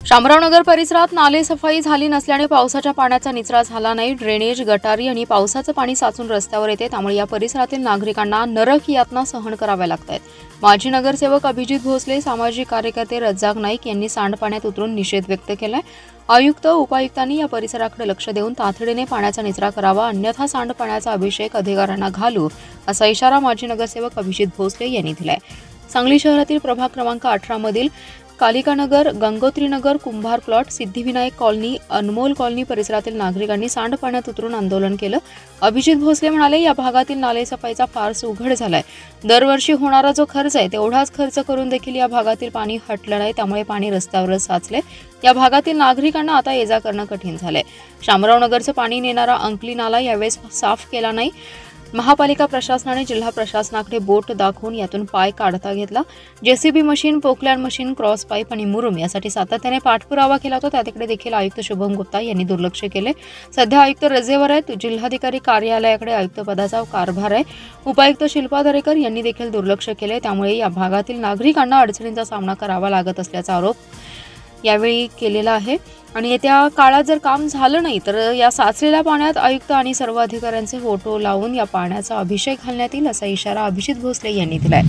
शामरावनगर परिसरात नाले सफाई झाली नसल्याने पावसाच्या पाण्याचा निचरा झाला नाही। ड्रेनेज, गटारी आणि पावसाचं पाणी साचून रस्त्यावर येते, त्यामुळे या परिसरातील नागरिकांना नरक यातना सहन कराव्या लागतात। माजी नगरसेवक अभिजित भोसले, सामाजिक कार्यकर्ते रज्जाक नाईक यांनी सांडपाण्यात उतरून निषेध व्यक्त केलाय। आयुक्त, उपायुक्तांनी या परिसराकडे लक्ष देऊन तातडीने पाण्याचा निचरा करावा, अन्यथा सांडपाण्याचा अभिषेक अधिकाऱ्यांना घालू असा इशारा माजी नगरसेवक अभिजित भोसले यांनी दिलाय। सांगली शहरातील प्रभाग क्रमांक 18 मधील कालिकानगर, गंगोत्रीनगर, कुंभार प्लॉट, सिद्धिविनायक कॉलनी, अनमोल कॉलनी परिसरातील नागरिकांनी सांडपाण्यात उतरून आंदोलन केलं। अभिजित भोसले म्हणाले, या भागातील नाले सफाईचा फारच उघड झालाय। दरवर्षी होणारा जो खर्च आहे तेवढाच खर्च करून देखील या भागातील पाणी हटलं नाही, त्यामुळे पाणी रस्त्यावरच साचले। या भागातील नागरिकांना आता ये-जा करणं कठीण झालंय। शामरावनगरचं पाणी नेणारा अंकली नाला यावेळेस साफ केला नाही। महापालिका प्रशासनाने जिल्हा प्रशासनाकडे बोट दाखवून यातून पाय काढता घेतला। JCB machine, Poclain machine, cross pipe आणि मुरुम यासाठी सातत्याने पाठपुरावा केला होता, त्याकडे देखील आयुक्त शुभम गुप्ता यांनी दुर्लक्ष केले। सध्या आयुक्त रजेवर आहेत। जिल्हाधिकारी कार्यालयाकडे आयुक्तपदाचा कारभार आहे। उपायुक्त शिल्पा दरेकर यांनी देखील दुर्लक्ष केले, त्यामुळे या भागातील नागरिकांना अडचणींचा सामना करावा लागत असल्याचा आरोप यावेळी केलेला आहे। आणि येत्या काळात जर काम झालं नाही तर या साचलेल्या पाण्यात आयुक्त आणि सर्व अधिकाऱ्यांचे फोटो लावून या पाण्याचा अभिषेक घालण्यात येईल असा इशारा अभिजित भोसले यांनी दिलाय।